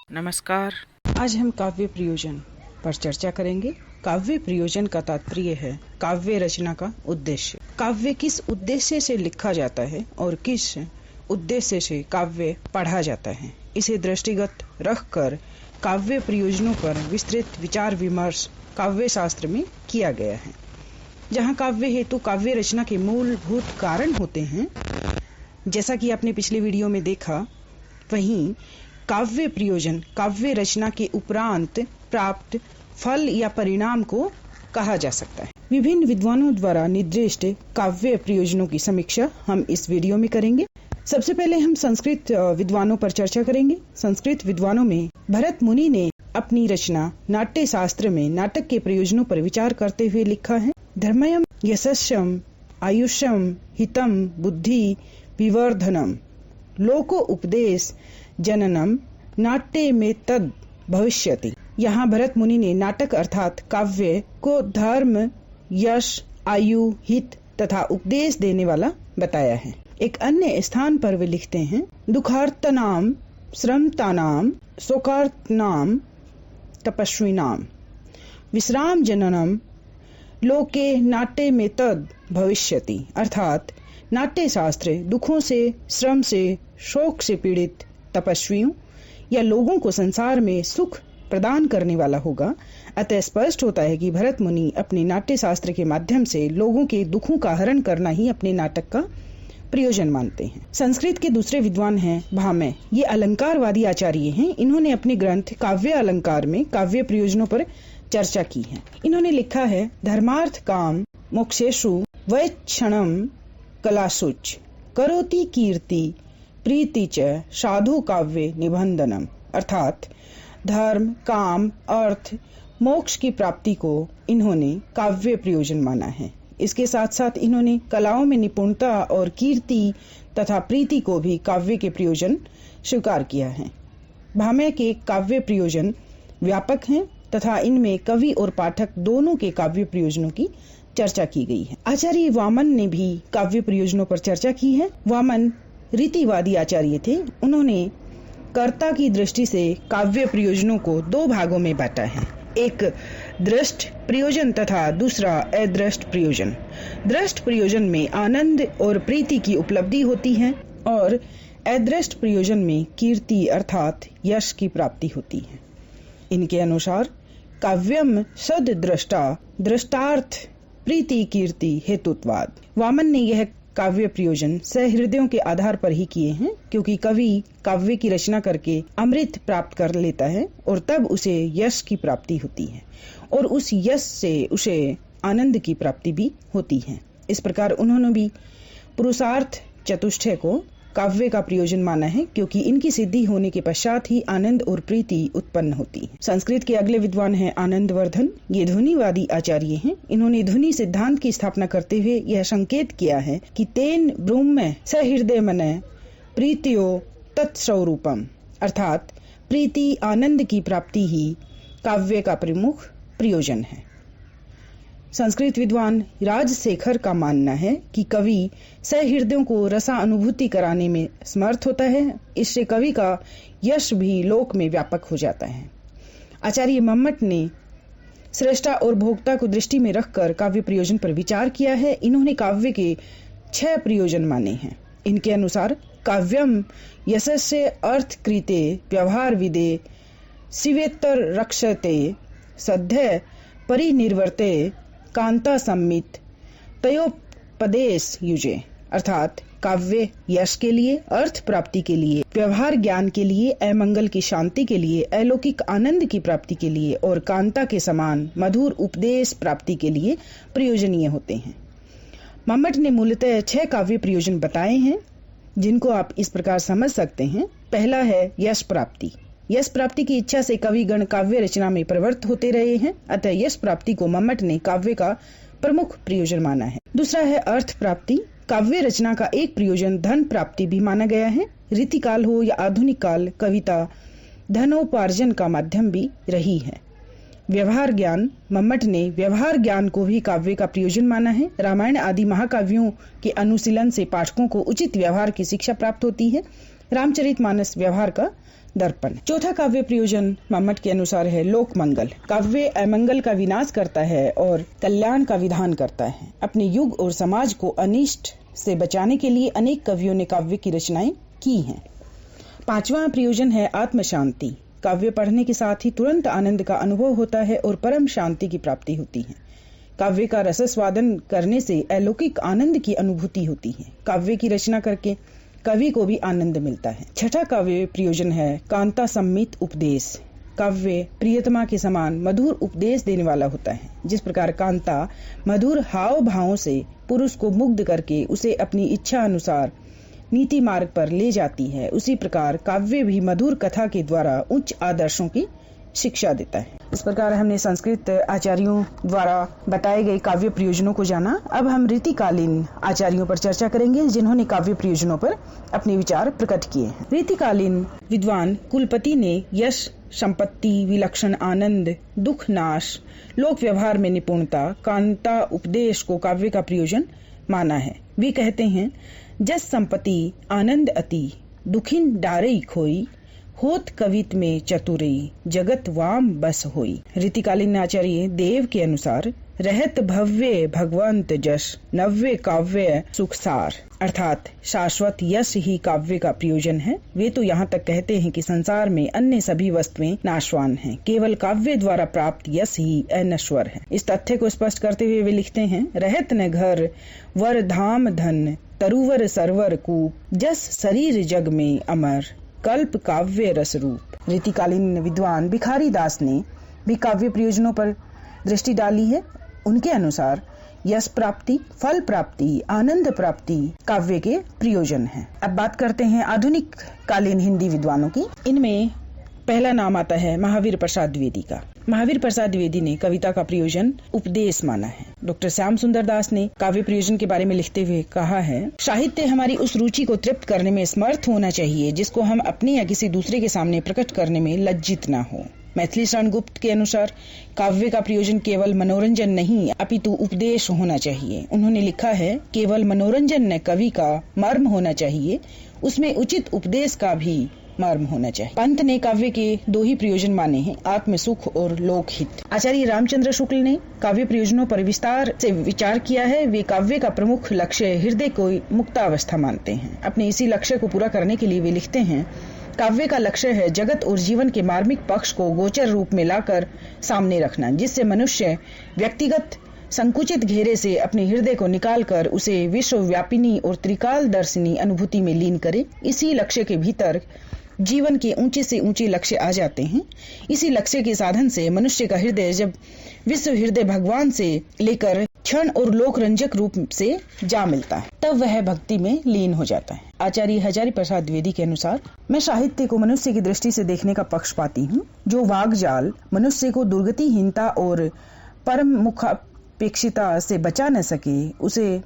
नमस्कार। आज हम काव्य प्रयोजन पर चर्चा करेंगे। काव्य प्रयोजन का तात्पर्य है काव्य रचना का उद्देश्य। काव्य किस उद्देश्य से लिखा जाता है और किस उद्देश्य से काव्य पढ़ा जाता है, इसे दृष्टिगत रखकर काव्य प्रयोजनों पर विस्तृत विचार विमर्श काव्य शास्त्र में किया गया है। जहाँ काव्य हेतु काव्य रचना के मूलभूत कारण होते हैं, जैसा कि आपने पिछले वीडियो में देखा, वहीं काव्य प्रयोजन काव्य रचना के उपरांत प्राप्त फल या परिणाम को कहा जा सकता है। विभिन्न विद्वानों द्वारा निर्दिष्ट काव्य प्रयोजनों की समीक्षा हम इस वीडियो में करेंगे। सबसे पहले हम संस्कृत विद्वानों पर चर्चा करेंगे। संस्कृत विद्वानों में भरत मुनि ने अपनी रचना नाट्य शास्त्र में नाटक के प्रयोजनों पर विचार करते हुए लिखा है। धर्मयम यशस्यम आयुष्यम हितम बुद्धि विवर्धनम लोको उपदेश जननम नाट्य में तद भविष्यति। यहाँ भरत मुनि ने नाटक अर्थात काव्य को धर्म, यश, आयु, हित तथा उपदेश देने वाला बताया है। एक अन्य स्थान पर वे लिखते हैं, दुखार्तनाम श्रमतानाम शोकार्तनाम तपस्विनाम विश्राम जननम लोके नाट्य में तद भविष्यति। अर्थात नाट्य शास्त्र दुखों से, श्रम से, शोक से पीड़ित तपस्वियों या लोगों को संसार में सुख प्रदान करने वाला होगा। अतः स्पष्ट होता है कि भरत मुनि अपने नाट्य शास्त्र के माध्यम से लोगों के दुखों का हरण करना ही अपने नाटक का प्रयोजन मानते हैं। संस्कृत के दूसरे विद्वान हैं भामह। ये अलंकारवादी आचार्य हैं। इन्होंने अपने ग्रंथ काव्य अलंकार में काव्य प्रयोजनों पर चर्चा की है। इन्होंने लिखा है, धर्मार्थ काम मोक्षेषु वैक्षणम कलासुच करोति कीर्ति प्रीति च साधु काव्य निबंधनम। अर्थात धर्म, काम, अर्थ, मोक्ष की प्राप्ति को इन्होंने काव्य प्रयोजन माना है। इसके साथ साथ इन्होंने कलाओं में निपुणता और कीर्ति तथा प्रीति को भी काव्य के प्रयोजन स्वीकार किया है। भामह के काव्य प्रयोजन व्यापक हैं तथा इनमें कवि और पाठक दोनों के काव्य प्रयोजनों की चर्चा की गई है। आचार्य वामन ने भी काव्य प्रयोजनों पर चर्चा की है। वामन रीतिवादी आचार्य थे। उन्होंने कर्ता की दृष्टि से काव्य प्रयोजनों को दो भागों में बांटा है, एक दृष्ट प्रयोजन तथा दूसरा अदृष्ट प्रयोजन। दृष्ट प्रयोजन में आनंद और प्रीति की उपलब्धि होती है और अदृष्ट प्रयोजन में कीर्ति अर्थात यश की प्राप्ति होती है। इनके अनुसार काव्यम सद दृष्टा दृष्टार्थ प्रीति कीर्ति हेतुत्वाद। वामन ने यह काव्य प्रयोजन सहृदयों के आधार पर ही किए हैं, क्योंकि कवि काव्य की रचना करके अमृत प्राप्त कर लेता है और तब उसे यश की प्राप्ति होती है और उस यश से उसे आनंद की प्राप्ति भी होती है। इस प्रकार उन्होंने भी पुरुषार्थ चतुष्टय को काव्य का प्रयोजन माना है, क्योंकि इनकी सिद्धि होने के पश्चात ही आनंद और प्रीति उत्पन्न होती है। संस्कृत के अगले विद्वान हैं आनंदवर्धन। ये ध्वनिवादी आचार्य हैं। इन्होंने ध्वनि सिद्धांत की स्थापना करते हुए यह संकेत किया है कि तेन ब्रह्म सहृदय मन प्रीतियो तत्स्वरूपम। अर्थात प्रीति आनंद की प्राप्ति ही काव्य का प्रमुख प्रयोजन है। संस्कृत विद्वान राजशेखर का मानना है कि कवि सहृदयों को रसा अनुभूति कराने में समर्थ होता है। इससे कवि का यश भी लोक में व्यापक हो जाता है। आचार्य मम्मट ने श्रेष्ठा और भोक्ता को दृष्टि में रखकर काव्य प्रयोजन पर विचार किया है। इन्होंने काव्य के 6 प्रयोजन माने हैं। इनके अनुसार काव्यम यशस्य अर्थ कृते व्यवहार विदे शिवेतर रक्षते सद्य परिनिर्वर्ते कांता सम्मित तयोपदेश युजे। अर्थात काव्य यश के लिए, अर्थ प्राप्ति के लिए, व्यवहार ज्ञान के लिए, अमंगल की शांति के लिए, अलौकिक आनंद की प्राप्ति के लिए और कांता के समान मधुर उपदेश प्राप्ति के लिए प्रयोजनीय होते हैं। मम्मट ने मूलतः 6 काव्य प्रयोजन बताए हैं, जिनको आप इस प्रकार समझ सकते हैं। पहला है यश प्राप्ति। यश प्राप्ति की इच्छा से कविगण काव्य रचना में प्रवृत्त होते रहे हैं। अतः यश प्राप्ति को मम्मट ने काव्य का प्रमुख प्रयोजन माना है। दूसरा है अर्थ प्राप्ति। काव्य रचना का एक प्रयोजन धन प्राप्ति भी माना गया है। रीतिकाल हो या आधुनिक काल, कविता धनोपार्जन का माध्यम भी रही है। व्यवहार ज्ञान। मम्मट ने व्यवहार ज्ञान को भी काव्य का प्रयोजन माना है। रामायण आदि महाकाव्यों के अनुशीलन से पाठकों को उचित व्यवहार की शिक्षा प्राप्त होती है। रामचरितमानस व्यवहार का दर्पण। चौथा काव्य प्रयोजन मम्मट के अनुसार है लोक मंगल। काव्य अमंगल का विनाश करता है और कल्याण का विधान करता है। अपने युग और समाज को अनिष्ट से बचाने के लिए अनेक कवियों ने काव्य की रचनाएं की हैं। पांचवा प्रयोजन है आत्म शांति। काव्य पढ़ने के साथ ही तुरंत आनंद का अनुभव होता है और परम शांति की प्राप्ति होती है। काव्य का रसस्वादन करने से अलौकिक आनंद की अनुभूति होती है। काव्य की रचना करके कवि को भी आनंद मिलता है। छठा काव्य प्रयोजन है कांता सम्मित उपदेश। काव्य प्रियतमा के समान मधुर उपदेश देने वाला होता है। जिस प्रकार कांता मधुर हाव भावों से पुरुष को मुग्ध करके उसे अपनी इच्छा अनुसार नीति मार्ग पर ले जाती है, उसी प्रकार काव्य भी मधुर कथा के द्वारा उच्च आदर्शों की शिक्षा देता है। इस प्रकार हमने संस्कृत आचार्यों द्वारा बताए गए काव्य प्रयोजनों को जाना। अब हम रीतिकालीन आचार्यों पर चर्चा करेंगे जिन्होंने काव्य प्रयोजनों पर अपने विचार प्रकट किए हैं। रीतिकालीन विद्वान कुलपति ने यश, संपत्ति, विलक्षण आनंद, दुख नाश, लोक व्यवहार में निपुणता, कांता उपदेश को काव्य का प्रयोजन माना है। वे कहते हैं, जस संपत्ति आनंद अति, दुखिन डारे खोई, होत कवित में चतुरई, जगत वाम बस होई। रीतिकालीन आचार्य देव के अनुसार रहत भव्य भगवंत जश, नव्य काव्य सुखसार, अर्थात शाश्वत यश ही काव्य का प्रयोजन है। वे तो यहाँ तक कहते हैं कि संसार में अन्य सभी वस्तुएं नाशवान हैं, केवल काव्य द्वारा प्राप्त यश ही अनश्वर है। इस तथ्य को स्पष्ट करते हुए वे लिखते हैं, रहत न घर वर धाम धन, तरुवर सरवर कूप, जस शरीर जग में अमर, कल्प काव्य रस रूप। रीतिकालीन विद्वान भिखारी दास ने भी काव्य प्रयोजनों पर दृष्टि डाली है। उनके अनुसार यश प्राप्ति, फल प्राप्ति, आनंद प्राप्ति काव्य के प्रयोजन हैं। अब बात करते हैं आधुनिक कालीन हिंदी विद्वानों की। इनमें पहला नाम आता है महावीर प्रसाद द्विवेदी का। महावीर प्रसाद द्विवेदी ने कविता का प्रयोजन उपदेश माना है। डॉक्टर श्याम सुंदर दास ने काव्य प्रयोजन के बारे में लिखते हुए कहा है, साहित्य हमारी उस रुचि को तृप्त करने में समर्थ होना चाहिए जिसको हम अपने या किसी दूसरे के सामने प्रकट करने में लज्जित न हो। मैथिली शरण गुप्त के अनुसार काव्य का प्रयोजन केवल मनोरंजन नहीं अपितु उपदेश होना चाहिए। उन्होंने लिखा है, केवल मनोरंजन न कवि का मर्म होना चाहिए, उसमें उचित उपदेश का भी मर्म होना चाहिए। पंत ने काव्य के दो ही प्रयोजन माने हैं, आत्म सुख और लोक हित। आचार्य रामचंद्र शुक्ल ने काव्य प्रयोजनों पर विस्तार से विचार किया है। वे काव्य का प्रमुख लक्ष्य हृदय को मुक्तावस्था मानते हैं। अपने इसी लक्ष्य को पूरा करने के लिए वे लिखते हैं, काव्य का लक्ष्य है जगत और जीवन के मार्मिक पक्ष को गोचर रूप में लाकर सामने रखना, जिससे मनुष्य व्यक्तिगत संकुचित घेरे से अपने हृदय को निकालकर उसे विश्वव्यापिनी और त्रिकाल दर्शिनी अनुभूति में लीन करे। इसी लक्ष्य के भीतर जीवन के ऊंचे से ऊंचे लक्ष्य आ जाते हैं। इसी लक्ष्य के साधन से मनुष्य का हृदय जब विश्व हृदय भगवान से लेकर क्षण और लोक रंजक रूप से जा मिलता है, तब वह भक्ति में लीन हो जाता है। आचार्य हजारी प्रसाद द्विवेदी के अनुसार, मैं साहित्य को मनुष्य की दृष्टि से देखने का पक्षपाती हूँ। जो वाग्जाल मनुष्य को दुर्गतिहीनता और परम मुखापेक्षिता से बचा न सके, उसे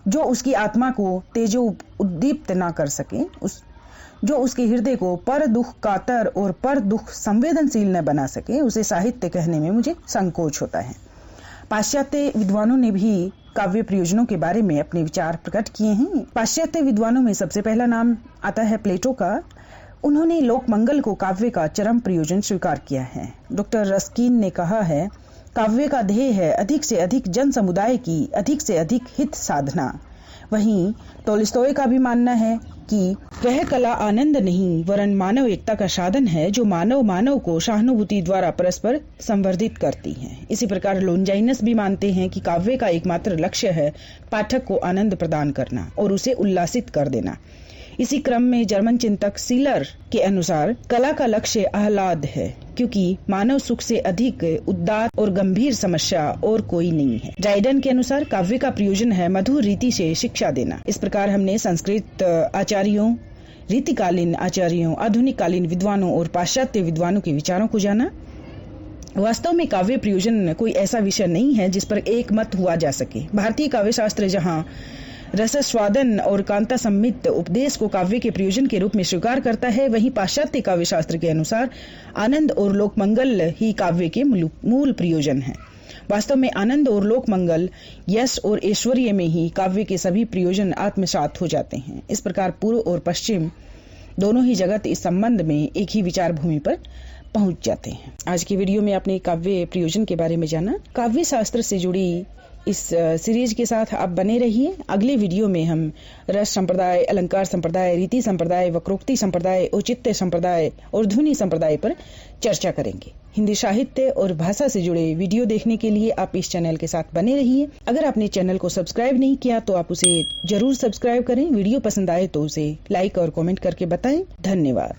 जो उसकी आत्मा को तेजो उद्दीप्त न कर सके, जो उसके हृदय को पर दुख कातर और पर दुख संवेदनशील न बना सके, उसे साहित्य कहने में मुझे संकोच होता है। पाश्चात्य विद्वानों ने भी काव्य प्रयोजनों के बारे में अपने विचार प्रकट किए हैं। पाश्चात्य विद्वानों में सबसे पहला नाम आता है प्लेटो का। उन्होंने लोक मंगल को काव्य का चरम प्रयोजन स्वीकार किया है। डॉक्टर रस्किन ने कहा है, काव्य का ध्येय है अधिक से अधिक जन समुदाय की अधिक से अधिक हित साधना। वहीं टोल्स्टॉय का भी मानना है कि वह कला आनंद नहीं वरन मानव एकता का साधन है, जो मानव को सहानुभूति द्वारा परस्पर संवर्धित करती है। इसी प्रकार लोंजाइनस भी मानते हैं कि काव्य का एकमात्र लक्ष्य है पाठक को आनंद प्रदान करना और उसे उल्लासित कर देना। इसी क्रम में जर्मन चिंतक सीलर के अनुसार कला का लक्ष्य आह्लाद है, क्योंकि मानव सुख से अधिक उदात्त और गंभीर समस्या और कोई नहीं है। ड्राइडन के अनुसार काव्य का प्रयोजन है मधुर रीति से शिक्षा देना। इस प्रकार हमने संस्कृत आचार्यों, रीतिकालीन आचार्यों, आधुनिक कालीन विद्वानों और पाश्चात्य विद्वानों के विचारों को जाना। वास्तव में काव्य प्रयोजन कोई ऐसा विषय नहीं है जिस पर एक मत हुआ जा सके। भारतीय काव्य शास्त्र जहाँ रसस्वादन और कांता सम्मित उपदेश को काव्य के प्रयोजन के रूप में स्वीकार करता है, वहीं पाश्चात्य काव्य शास्त्र के अनुसार आनंद और लोक मंगल ही काव्य के मूल प्रयोजन है। वास्तव में आनंद और लोक मंगल, यश और ऐश्वर्य में ही काव्य के सभी प्रयोजन आत्मसात हो जाते हैं। इस प्रकार पूर्व और पश्चिम दोनों ही जगत इस संबंध में एक ही विचार भूमि पर पहुंच जाते हैं। आज की वीडियो में आपने काव्य प्रयोजन के बारे में जाना। काव्य शास्त्र से जुड़ी इस सीरीज के साथ आप बने रहिए। अगले वीडियो में हम रस संप्रदाय, अलंकार संप्रदाय, रीति संप्रदाय, वक्रोक्ति संप्रदाय, औचित्य संप्रदाय और ध्वनि संप्रदाय पर चर्चा करेंगे। हिंदी साहित्य और भाषा से जुड़े वीडियो देखने के लिए आप इस चैनल के साथ बने रहिए। अगर आपने चैनल को सब्सक्राइब नहीं किया तो आप उसे जरूर सब्सक्राइब करें। वीडियो पसंद आए तो उसे लाइक और कमेंट करके बताएं। धन्यवाद।